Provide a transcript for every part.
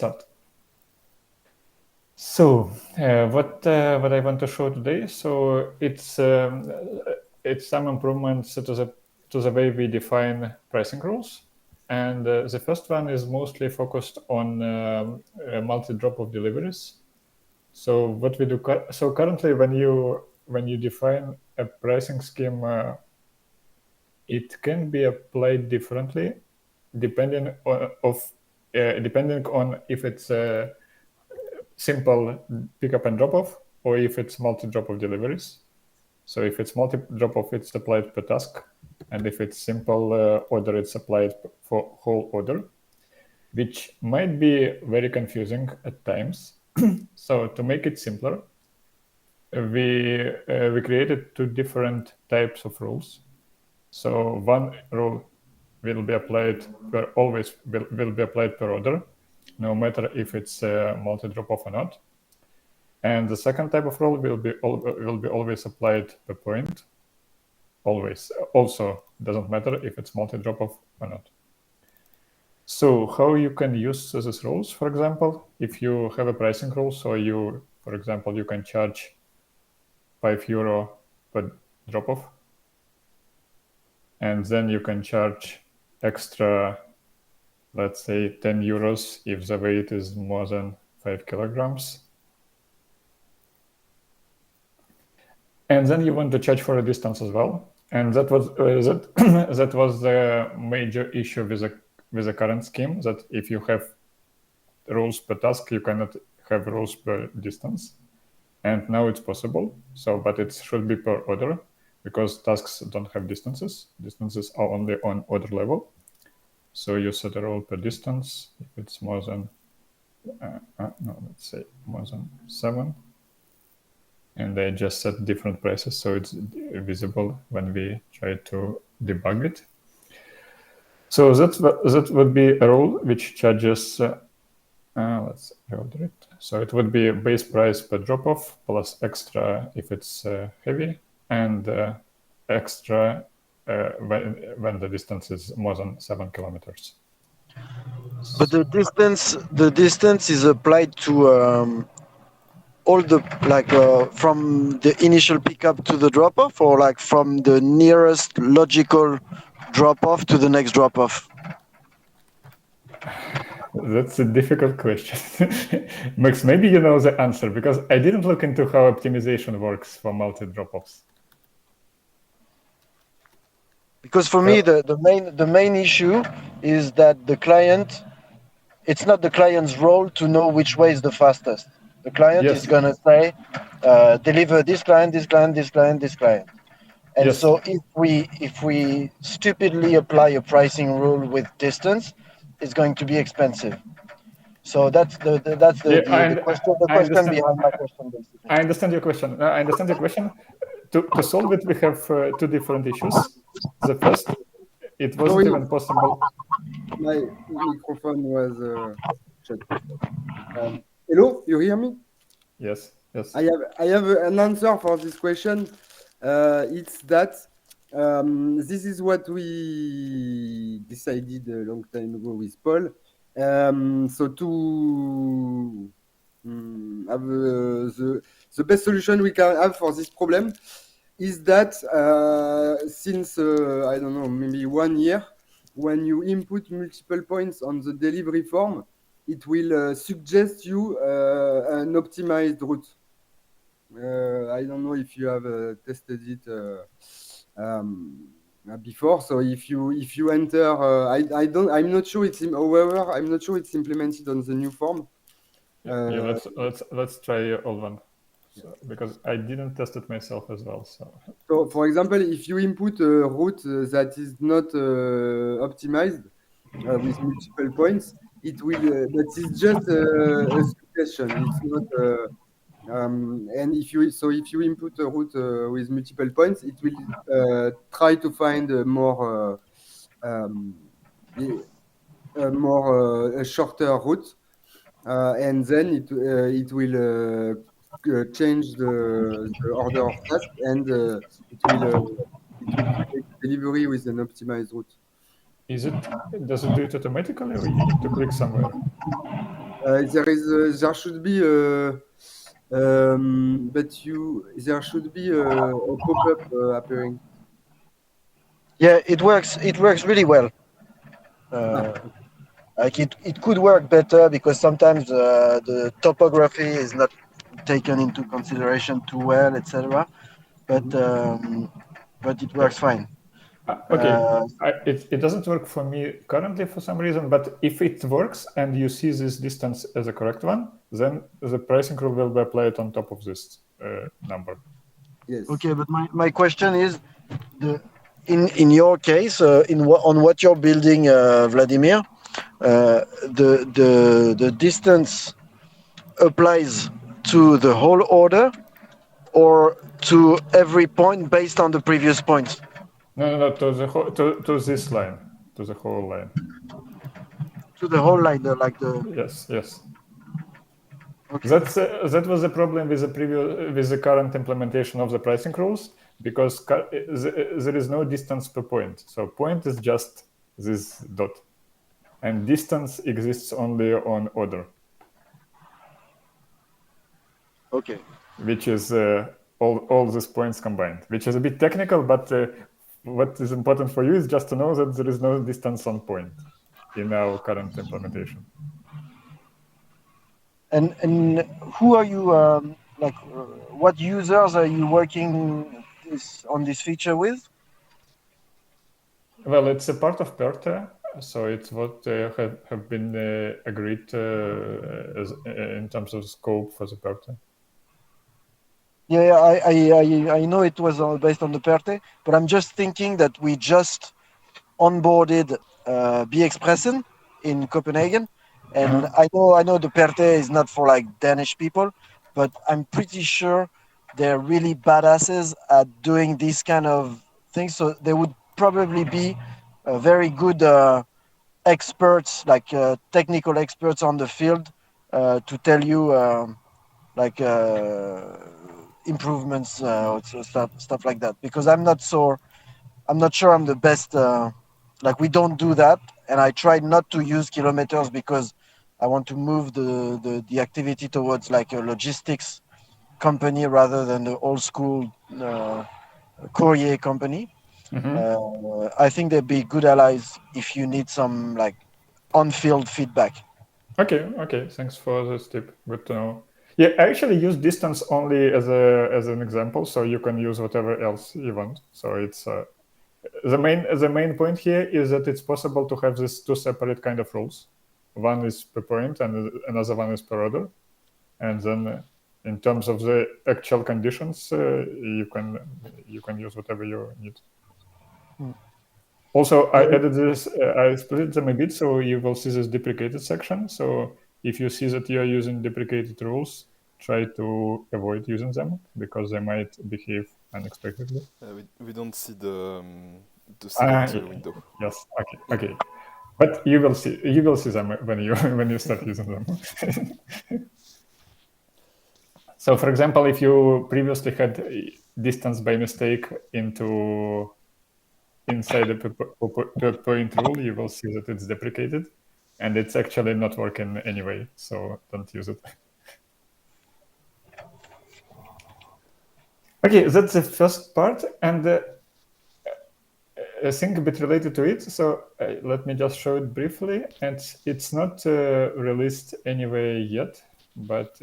Start. So what I want to show today, so it's some improvements to the way we define pricing rules, and the first one is mostly focused on multi-drop-off deliveries. So what we do, so currently when you define a pricing scheme, it can be applied differently depending on if it's a simple pickup and drop off or if it's multi-drop off deliveries. So if it's multi-drop off, it's applied per task, and if it's simple order, it's applied for whole order, which might be very confusing at times. So to make it simpler, we created two different types of rules. So one rule will be applied will be applied per order, no matter if it's multi-drop off or not. And the second type of rule will be always applied per point. Always. Also, doesn't matter if it's multi-drop off or not. So how you can use these rules? For example, if you have a pricing rule, so for example, you can charge €5 per drop off, and then you can charge extra, let's say €10 if the weight is more than 5 kilograms. And then you want to charge for a distance as well. And that was that was the major issue with the current scheme, that if you have rules per task, you cannot have rules per distance. And now it's possible. So, but it should be per order, because tasks don't have distances. Distances are only on order level. So you set a rule per distance if it's more than, let's say more than 7. And I just set different prices, so it's visible when we try to debug it. So that would be a rule which charges, let's reorder it. So it would be base price per drop-off plus extra if it's heavy, and extra when the distance is more than 7 kilometers. But the distance is applied to all the from the initial pickup to the drop off, or like from the nearest logical drop off to the next drop off? That's a difficult question. Max, maybe you know the answer, because I didn't look into how optimization works for multi drop-offs. Because for me, the main issue is that the client, it's not the client's role to know which way is the fastest. The client is going to say, deliver this client, this client, this client, this client. And so if we stupidly apply a pricing rule with distance, it's going to be expensive. So that's the question behind my question, basically. I understand your question. To solve it, we have two different issues. The first, it wasn't even possible. My microphone was shut. Hello, you hear me? Yes. I have an answer for this question. It's that this is what we decided a long time ago with Paul. So to have the best solution we can have for this problem is that since I don't know, maybe 1 year, when you input multiple points on the delivery form, it will suggest you an optimized route. I don't know if you have tested it before. So if you enter, I'm not sure it's implemented on the new form. Let's try your old one. So, because I didn't test it myself as well. So for example, if you input a route that is not optimized with multiple points, it will. That is just a suggestion. It's not. And if you input a route with multiple points, it will try to find a shorter route, and then it will change the order of task, and it will create delivery with an optimized route. Does it do it automatically, or you need to click somewhere? There should be there should be a pop-up appearing. Yeah, it works. It works really well. Like it could work better because sometimes the topography is not taken into consideration too well, etc. But it works fine. Okay, it doesn't work for me currently for some reason, but if it works and you see this distance as a correct one, then the pricing rule will be applied on top of this number. Yes. Okay, but my question is, in your case, on what you're building, Vladimir, the distance applies to the whole order or to every point based on the previous points? No, to the to this line, to the whole line. To the whole line, Yes. Okay. That was the problem with the current implementation of the pricing rules, because there is no distance per point. So point is just this dot, and distance exists only on order. Okay. Which is all these points combined, which is a bit technical, but what is important for you is just to know that there is no distance on point in our current implementation. And who are you what users are you working on this feature with? Well, it's a part of PERTE, so it's what have been agreed as, in terms of scope for the PERTE. Yeah, I know it was based on the PERTE, but I'm just thinking that we just onboarded BXpressen in Copenhagen, and I know the PERTE is not for like Danish people, but I'm pretty sure they're really badasses at doing these kind of things. So they would probably be very good experts, like technical experts on the field, to tell you like improvements, stuff like that. Because I'm not sure I'm the best. Like we don't do that, and I try not to use kilometers because I want to move the activity towards like a logistics company rather than the old school courier company. I think they'd be good allies if you need some like on-field feedback. Okay. Thanks for this tip. Good to know. Yeah, I actually use distance only as an example, so you can use whatever else you want. So it's the main point here is that it's possible to have these two separate kind of rules. One is per point, and another one is per order. And then, in terms of the actual conditions, you can use whatever you need. Also, I added this. I split them a bit, so you will see this deprecated section. So if you see that you are using deprecated rules, try to avoid using them because they might behave unexpectedly. We don't see the second window. Yes. Okay. But you will see them when you start using them. So, for example, if you previously had distance by mistake inside the per point rule, you will see that it's deprecated, and it's actually not working anyway. So don't use it. Okay, that's the first part, and a thing a bit related to it. So let me just show it briefly. And it's not released anyway yet, but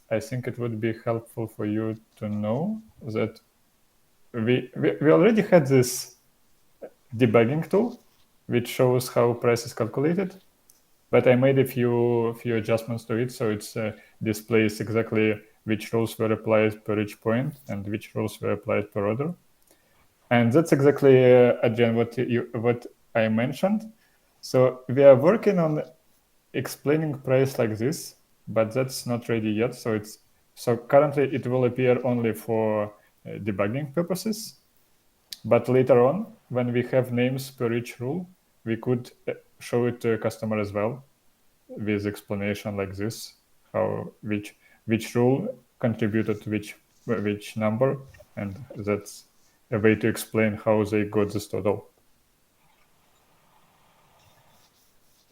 I think it would be helpful for you to know that we already had this debugging tool, which shows how price is calculated. But I made a few adjustments to it, so it displays exactly which rules were applied per each point and which rules were applied per order. And that's exactly, again, what I mentioned. So we are working on explaining price like this, but that's not ready yet. So currently it will appear only for debugging purposes. But later on, when we have names per each rule, we could show it to a customer as well with explanation like this, how which rule contributed to which number, and that's a way to explain how they got this total.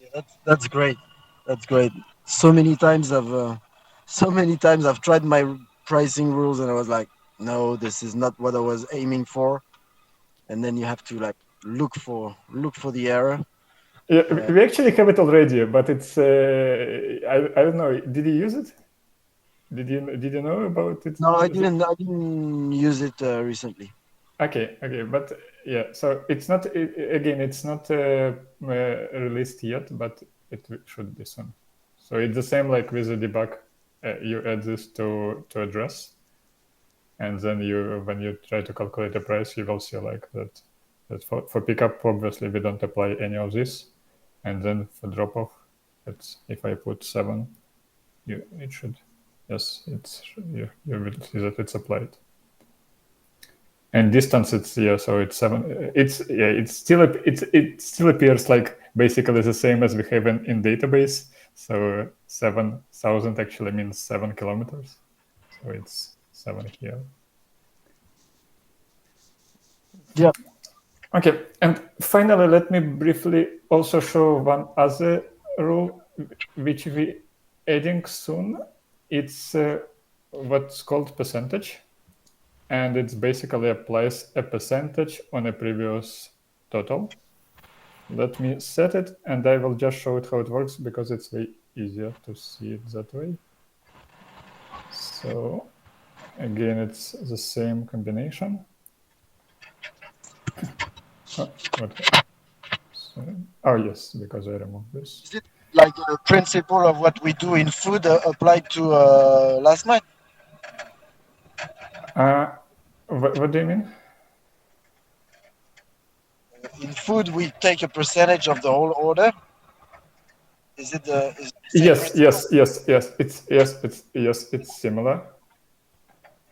Yeah, that's great. That's great. so many times I've tried my pricing rules and I was like, no, this is not what I was aiming for. And then you have to like look for the error. Yeah, we actually have it already, but it's I don't know. Did you use it? Did you know about it? No, I didn't use it recently. Okay, but yeah, so it's not again, it's not released yet, but it should be soon. So it's the same like with the debug. You add this to address, and then when you try to calculate the price, you will see like that for pickup, obviously we don't apply any of this, and then for drop off, it's if I put 7, it should, yes, you will see that it's applied. And distance, it's so it's 7. It still appears like basically the same as we have in database. So 7,000 actually means 7 kilometers. So it's 7 here. Yeah. Okay, and finally, let me briefly also show one other rule which we adding soon. It's what's called percentage. And it basically applies a percentage on a previous total. Let me set it, and I will just show it how it works because it's way easier to see it that way. So again, it's the same combination. Oh yes, because I removed this. Is it like the principle of what we do in food applied to last night? What do you mean? In food, we take a percentage of the whole order. Is it the same Yes. principle? It's similar.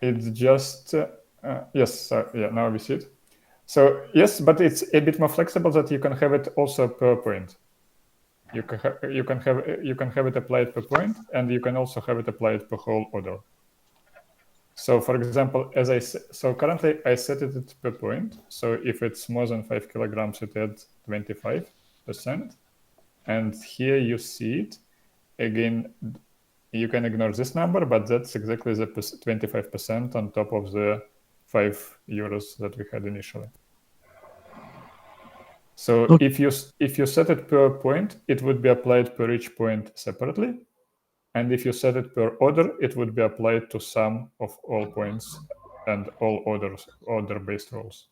It's just yes. Yeah, now we see it. So yes, but it's a bit more flexible that you can have it also per point. You can have it applied per point, and you can also have it applied per whole order. So for example, so currently I set it per point. So if it's more than 5 kilograms, it adds 25%. And here you see it again. You can ignore this number, but that's exactly the 25% on top of the €5 that we had initially. So Okay. if you set it per point, it would be applied per each point separately. And if you set it per order, it would be applied to sum of all points and all order-based roles.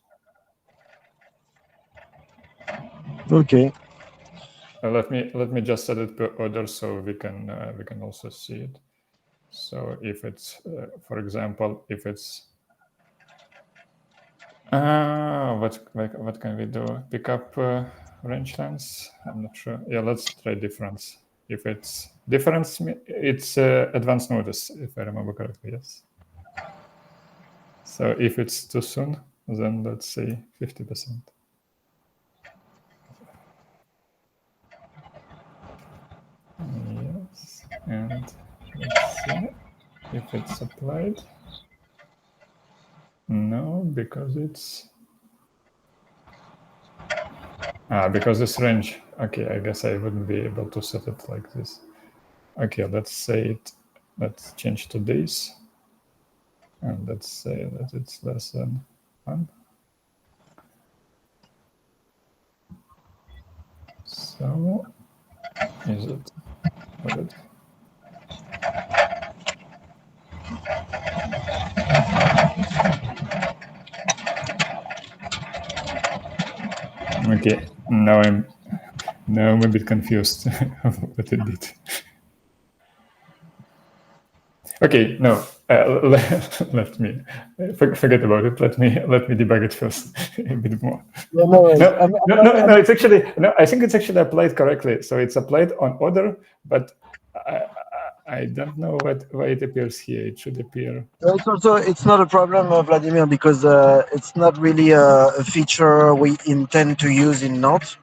Okay. Let me just set it per order so we can also see it. So if it's for example, if it's what can we do? Pick up range lengths. I'm not sure. Yeah, let's try difference. If it's difference, it's advance notice, if I remember correctly. Yes. So if it's too soon, then let's say 50%. Yes, and let's see if it's applied. No, because it's because this range. Okay, I guess I wouldn't be able to set it like this. Okay, let's say it. Let's change to days, and let's say that it's less than 1. So is it? What it? Okay, now I'm a bit confused of what it did. Okay, no, let me forget about it. Let me debug it first a bit more. No, it's actually no. I think it's actually applied correctly. So it's applied on order, but I don't know why it appears here. It should appear. It's not a problem, Vladimir, because it's not really a feature we intend to use in Nantes.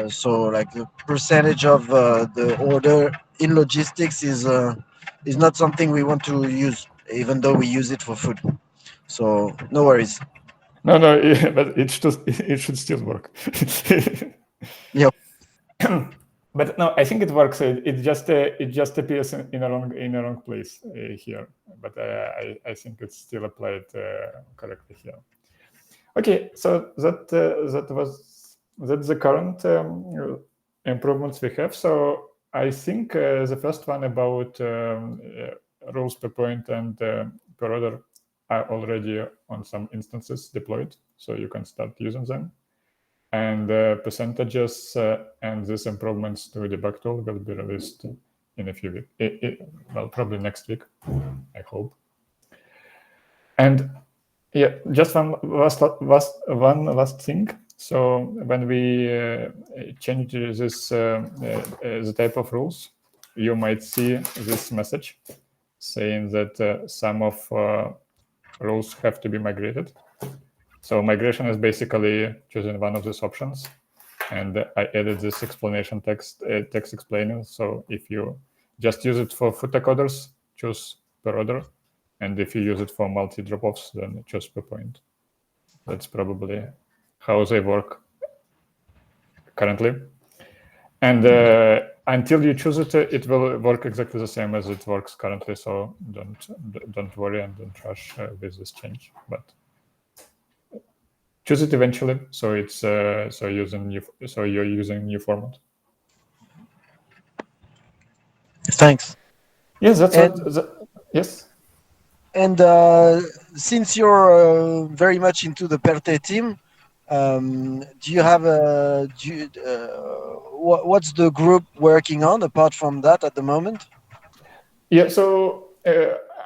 So like the percentage of the order in logistics is not something we want to use, even though we use it for food. So no worries. No, but it should still work. Yeah. But no, I think it works. It just appears in a wrong place here. But I think it's still applied correctly here. Okay, so that's the current improvements we have. So I think the first one about rules per point and per order are already on some instances deployed, so you can start using them. And percentages and these improvements to the debug tool will be released in a few weeks. Well, probably next week, I hope. And yeah, just one last thing. So when we change this the type of rules, you might see this message saying that some of rules have to be migrated. So migration is basically choosing one of these options. And I added this explanation text explaining. So if you just use it for footer coders, choose per order. And if you use it for multi drop-offs, then choose per point. That's probably how they work currently. And until you choose it, it will work exactly the same as it works currently. So don't worry and don't rush with this change. But choose it eventually. So it's so you're using new format. Thanks. Yes, that's And- what. Yes. And since you're very much into the Perte team, do you have what's the group working on apart from that at the moment? Yeah, so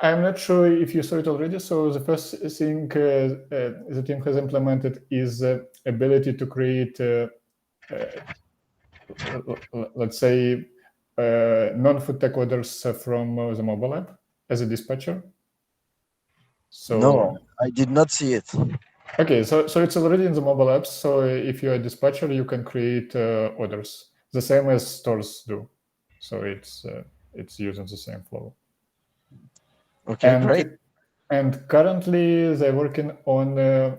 I'm not sure if you saw it already. So the first thing the team has implemented is ability to create, let's say, non-food tech orders from the mobile app as a dispatcher. So no, I did not see it. okay, so it's already in the mobile apps. So if you're a dispatcher, you can create orders the same as stores do. So it's using the same flow. Okay, great. And currently, they're working on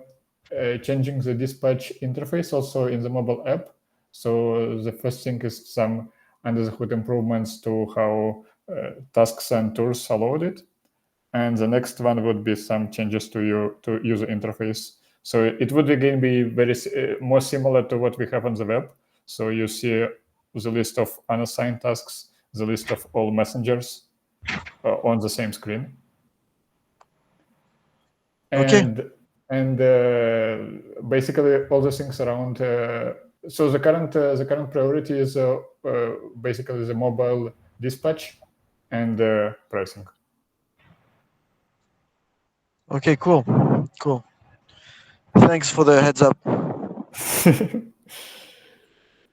changing the dispatch interface also in the mobile app. So the first thing is some under the hood improvements to how tasks and tours are loaded. And the next one would be some changes to user interface. So it would again be very more similar to what we have on the web. So you see the list of unassigned tasks, the list of all messengers on the same screen. And basically all the things around. So the current priority is basically the mobile dispatch and pricing. Okay, cool. Thanks for the heads up.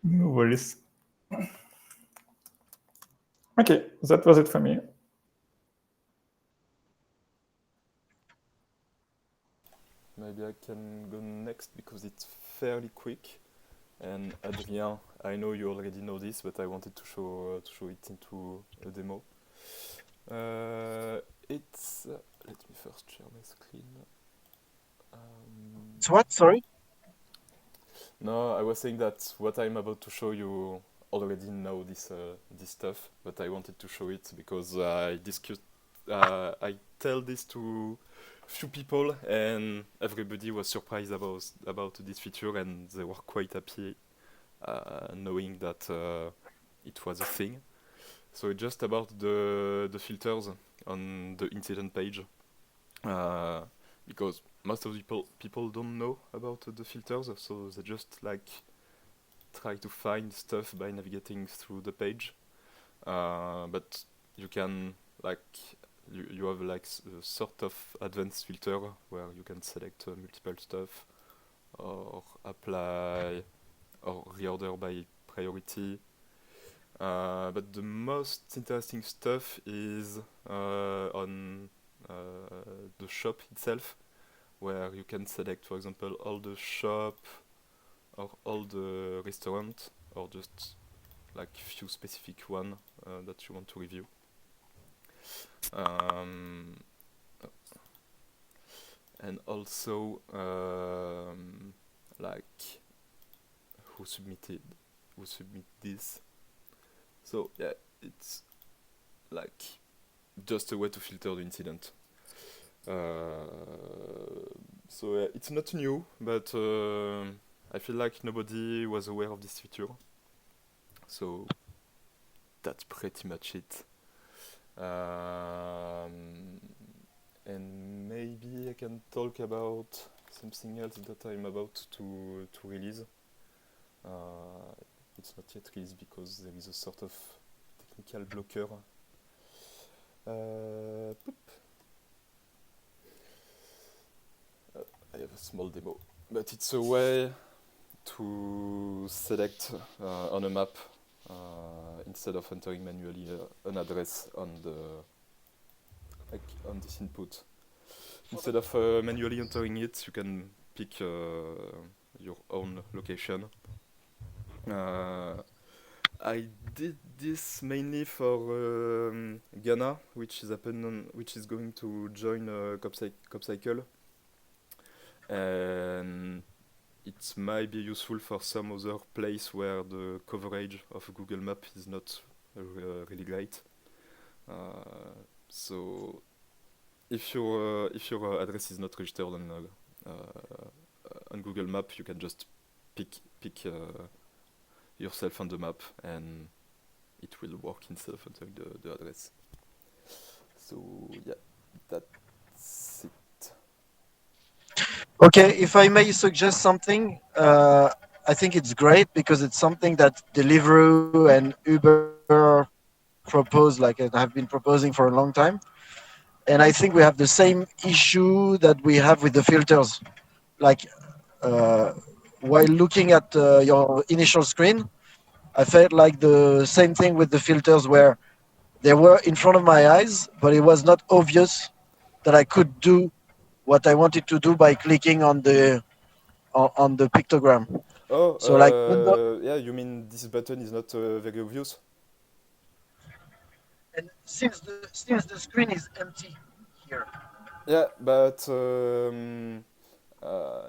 No worries. Okay, that was it for me. Maybe I can go next because it's fairly quick. And Adrien, I know you already know this, but I wanted to show it into a demo. It's let me first share my screen. It's what? Sorry. No, I was saying that what I'm about to show you already know this stuff, but I wanted to show it because I tell this to few people and everybody was surprised about this feature and they were quite happy knowing that it was a thing. So it's just about the filters on the incident page because most of the people don't know about the filters, so they just like try to find stuff by navigating through the page. But you can like you have like a sort of advanced filter where you can select multiple stuff or apply or reorder by priority. But the most interesting stuff is on the shop itself, where you can select, for example, all the shop or all the restaurant, or just like few specific one that you want to review. And also like who submit this. So yeah, it's like just a way to filter the incident. So yeah, it's not new, but I feel like nobody was aware of this feature. So that's pretty much it. And maybe I can talk about something else that I'm about to release. It's not yet released because there is a sort of technical blocker. I have a small demo, but it's a way to select on a map instead of entering manually an address on this input. Instead of manually entering it, you can pick your own location. I did this mainly for Ghana, which is going to join CoopCycle, and it might be useful for some other place where the coverage of Google Map is not really great. So if your address is not registered on Google Map, you can just pick yourself on the map, and it will work instead of entering the address. So yeah, that's it. Okay, if I may suggest something, I think it's great because it's something that Deliveroo and Uber propose, like have been proposing for a long time. And I think we have the same issue that we have with the filters. Like uh, while looking at your initial screen, I felt like the same thing with the filters where they were in front of my eyes, but it was not obvious that I could do what I wanted to do by clicking on the pictogram. Oh, So like yeah, you mean this button is not very obvious? and since the screen is empty here. Yeah, but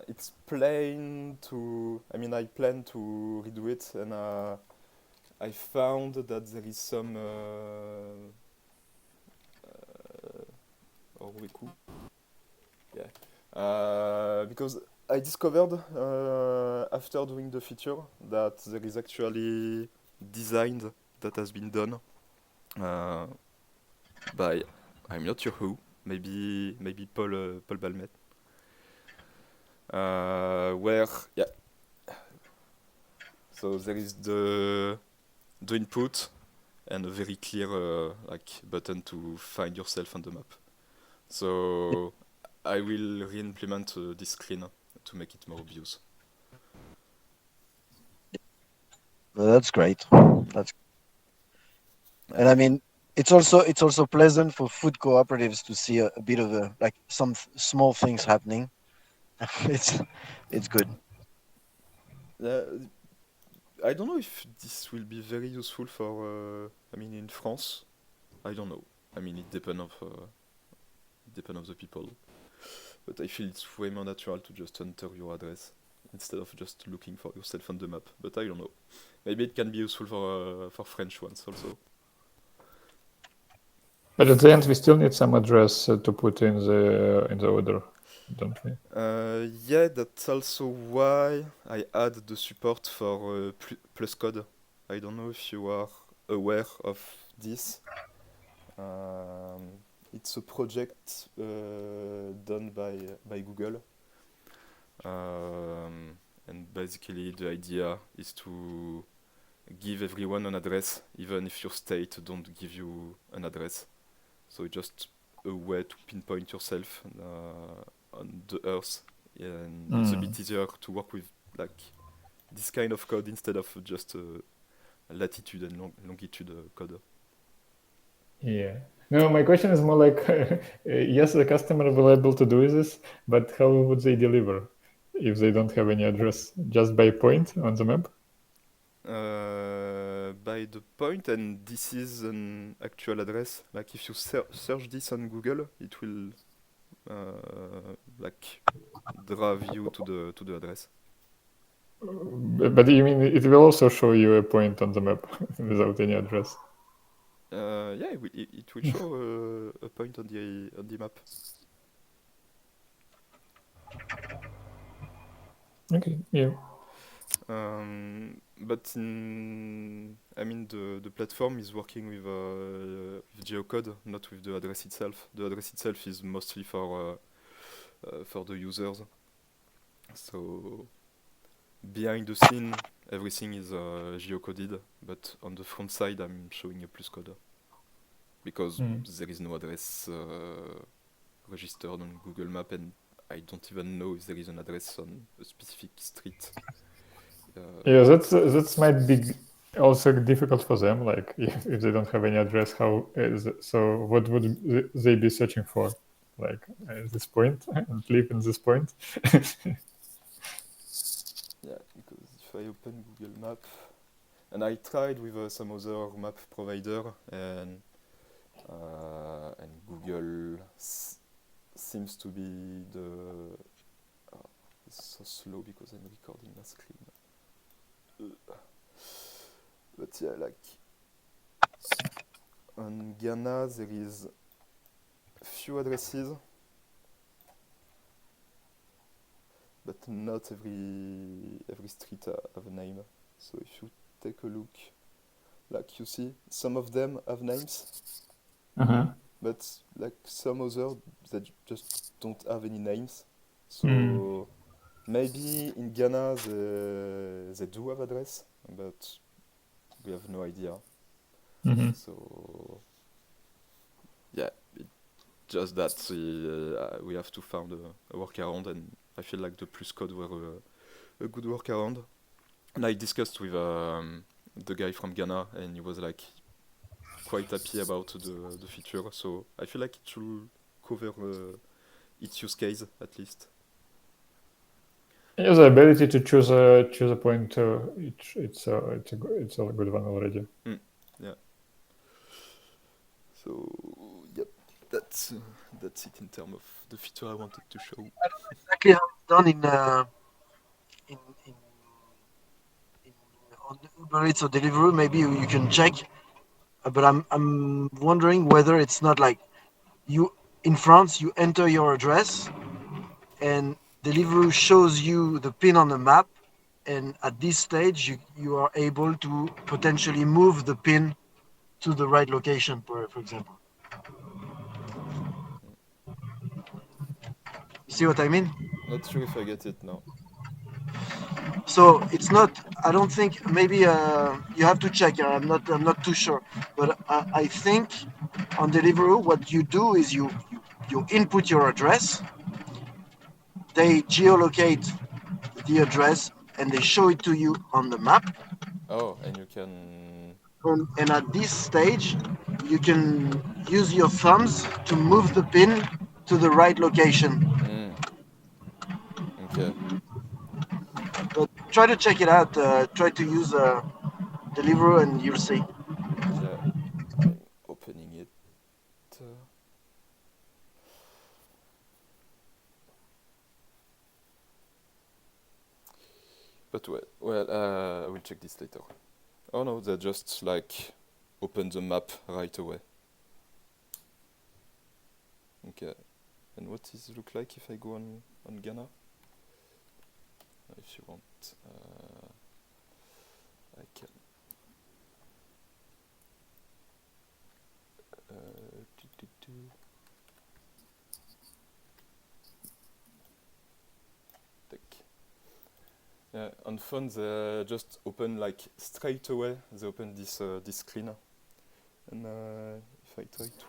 it's plain to. I mean, I plan to redo it, and I found that there is some. Yeah. Because I discovered after doing the feature that there is actually design that has been done by I'm not sure who, maybe Paul Balmet, where yeah. So there is the input and a very clear like button to find yourself on the map. So I will re-implement this screen to make it more obvious. That's great. And I mean, it's also pleasant for food cooperatives to see a bit of like some small things happening. it's it's good. Uh, I don't know if this will be very useful for. I mean, in France, I don't know. I mean, it depends of the people. But I feel it's way more natural to just enter your address instead of just looking for yourself on the map. But I don't know. Maybe it can be useful for French ones also. But at the end, we still need some address to put in the order, don't we? Yeah, that's also why I add the support for plus code. I don't know if you are aware of this. It's a project done by Google. And basically the idea is to give everyone an address, even if your state don't give you an address. So it's just a way to pinpoint yourself on the Earth, and it's a bit easier to work with like this kind of code instead of just latitude and longitude code. Yeah. No, my question is more like, yes, the customer will able to do this, but how would they deliver if they don't have any address? Just by point on the map? By the point, and this is an actual address. Like if you search this on Google, it will like drive you to the address. But you mean it will also show you a point on the map without any address? Yeah, it will show a point on the map. Okay, yeah. But I mean, the platform is working with geocode, not with the address itself. The address itself is mostly for the users. So behind the scene, everything is geocoded, but on the front side, I'm showing a plus code because there is no address registered on Google Map, and I don't even know if there is an address on a specific street. Yeah, that might be also difficult for them. Like if they don't have any address, so what would they be searching for? Like at this point and live in this point. Yeah, because if I open Google Map, and I tried with some other map provider, and Google seems to be the. It's so slow because I'm recording my screen. But yeah, like on Ghana there is few addresses, but not every street have a name. So if you take a look, like you see, some of them have names, but like some others that just don't have any names. So maybe in Ghana they do have address, but we have no idea. So yeah, just that we have to find a workaround, and I feel like the plus code were a good workaround. And I discussed with the guy from Ghana, and he was like quite happy about the feature. So I feel like it should cover its use case at least. Yeah, the ability to choose a point, it's a good one already. Yeah. So yep, that's it in terms of the feature I wanted to show. I don't know exactly how it's done in on Uber Eats or Deliveroo. Maybe you can check, but I'm wondering whether it's not like you in France you enter your address and Deliveroo shows you the pin on the map, and at this stage you are able to potentially move the pin to the right location, for example. You see what I mean? Not sure if I get it now. So it's not. I don't think. Maybe you have to check. I'm not too sure. But I think on Deliveroo, what you do is you input your address. They geolocate the address and they show it to you on the map. Oh, and you can. And at this stage, you can use your thumbs to move the pin to the right location. Okay. But try to check it out. Try to use Deliveroo and you'll see. Yeah, I'm opening it. But well, I will check this later. Oh no, they just like open the map right away. Okay. And what does it look like if I go on Ghana? If you want, I can. Yeah, on phone they just open like straight away. They open this screen, and if I try to.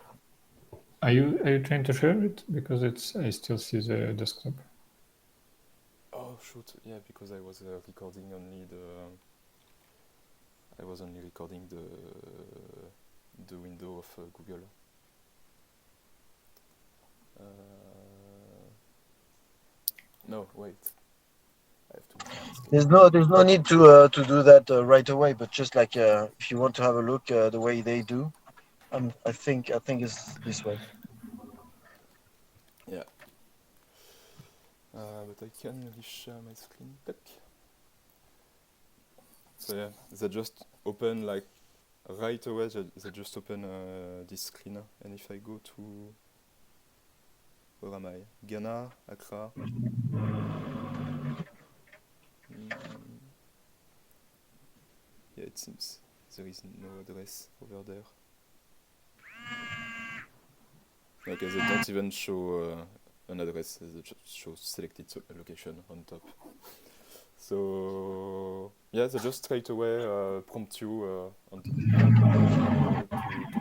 Are you trying to share it? Because I still see the desktop. Oh shoot! Yeah, because I was recording only I was only recording the window of Google. No, wait. I have to. There's no need to do that right away. But just like if you want to have a look the way they do, I think it's this way. Yeah. But I can really share my screen. Tac. So yeah, they just open like right away. They just open this screen, and if I go to where am I? Ghana, Accra. Yeah, it seems there is no address over there. Okay, they don't even show an address. They just show selected location on top. So yeah, they just straight away prompt you to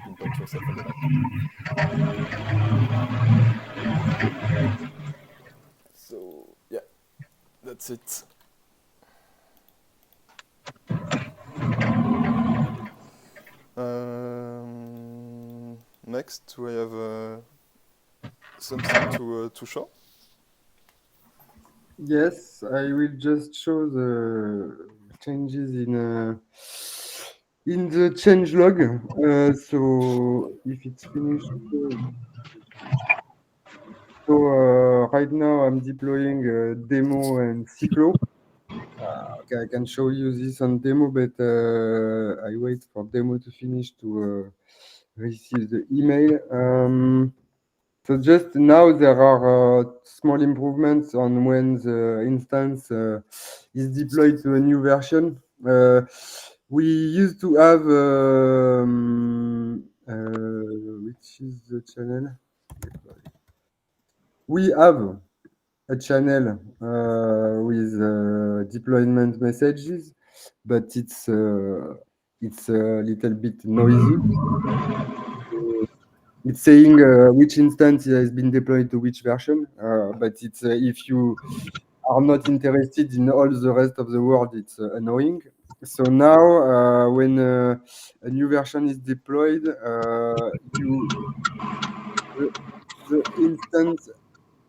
pinpoint yourself on the map. So yeah, that's it. Next, we have something to show. Yes, I will just show the changes in the change log. So if it's finished, so right now I'm deploying demo and Cyclo. Okay, I can show you this on demo, but I wait for demo to finish to receive the email. So just now there are small improvements on when the instance is deployed to a new version. We used to have which is the channel? We have a channel with deployment messages, but it's a little bit noisy. It's saying which instance has been deployed to which version, but it's if you are not interested in all the rest of the world, it's annoying. So now, when a new version is deployed, you the instance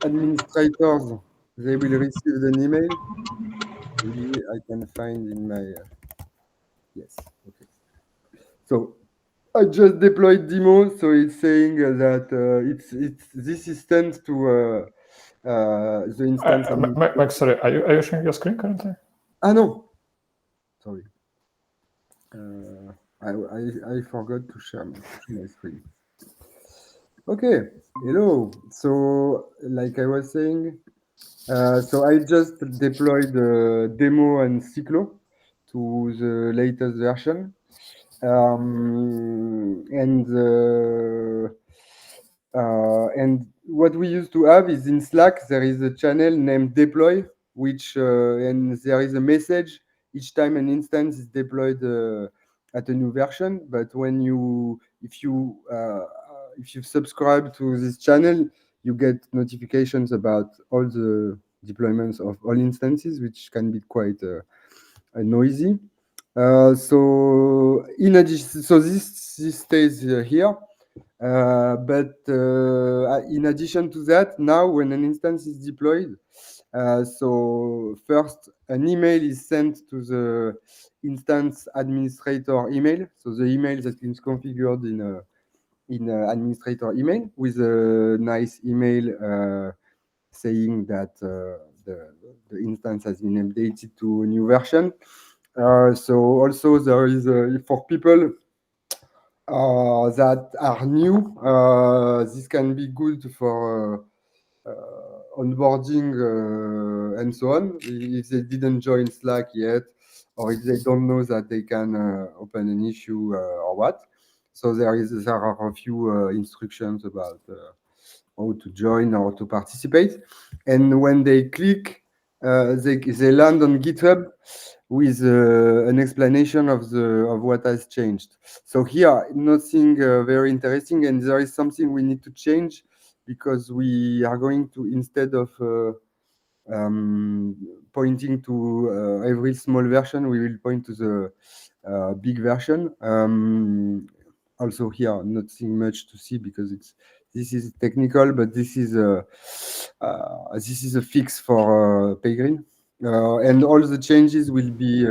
administrators, they will receive an email. Maybe I can find in my yes. Okay. So I just deployed demo, so it's saying that it's this is sent to the instance. Max, sorry, are you sharing your screen currently? Ah no, sorry. I forgot to share my screen. Okay, hello. So like I was saying, so I just deployed demo and Cyclo to the latest version. And what we used to have is in Slack, there is a channel named deploy, which and there is a message each time an instance is deployed at a new version. But if you subscribe to this channel, you get notifications about all the deployments of all instances, which can be quite noisy. So in addition, so this stays here. But in addition to that, now when an instance is deployed, so first an email is sent to the instance administrator email. So the email that is configured in administrator email with a nice email saying that the instance has been updated to a new version. So also there is for people that are new, this can be good for onboarding and so on. If they didn't join Slack yet, or if they don't know that they can open an issue or what. So there are a few instructions about how to join or to participate. And when they click, they land on GitHub with an explanation of what has changed. So here, nothing very interesting, and there is something we need to change because we are going to, instead of pointing to every small version, we will point to the big version. Also here, nothing much to see because this is technical, but this is a fix for Peregrine. And all the changes will be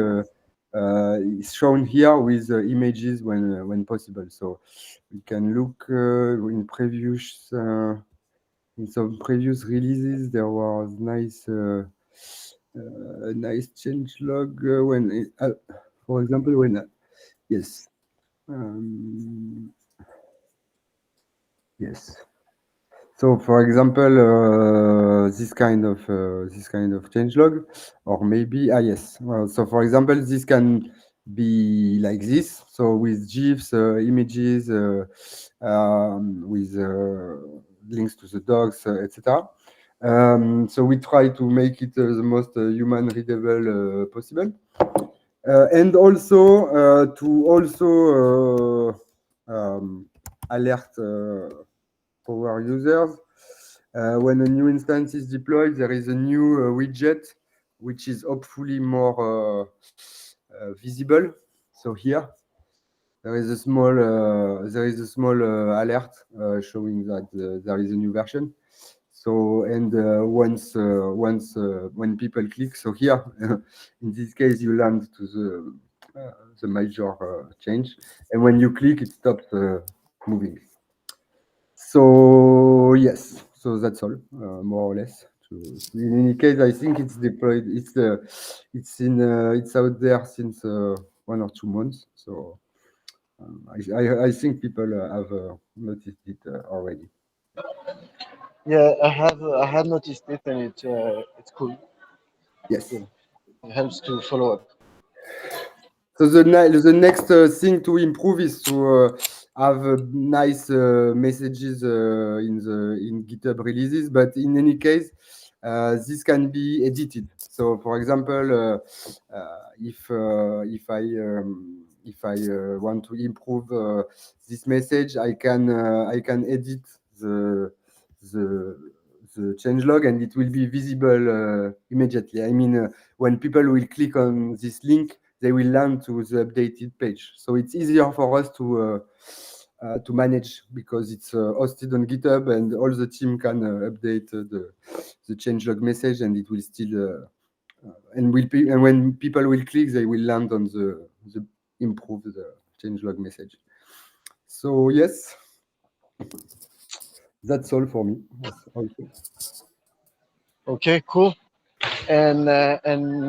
shown here with images when possible. So we can look in some previous releases. There was nice change log For example, when yes, yes. So, for example, this kind of changelog, or maybe yes. Well, so, for example, this can be like this. So, with GIFs, images, with links to the dogs, etc. So, we try to make it the most human readable possible, and also to also alert our users. When a new instance is deployed, there is a new widget, which is hopefully more visible. So here, there is a small alert showing that there is a new version. So, and once when people click, so here, in this case, you land to the major change, and when you click, it stops moving. So yes, so that's all, more or less. In any case, I think it's deployed. It's out there since 1 or 2 months. So I think people have noticed it already. Yeah, I had noticed it, and it's cool. Yes. Cool. It helps to follow up. So the next thing to improve is to have nice messages in GitHub releases. But in any case, this can be edited. So, for example, if I want to improve this message, I can edit the the changelog, and it will be visible immediately. I mean, when people will click on this link, they will land to the updated page. So it's easier for us to manage, because it's hosted on GitHub, and all the team can update the changelog message, and it will still and when people will click, they will land on the improved changelog message. So yes, that's all for me. Okay, cool. And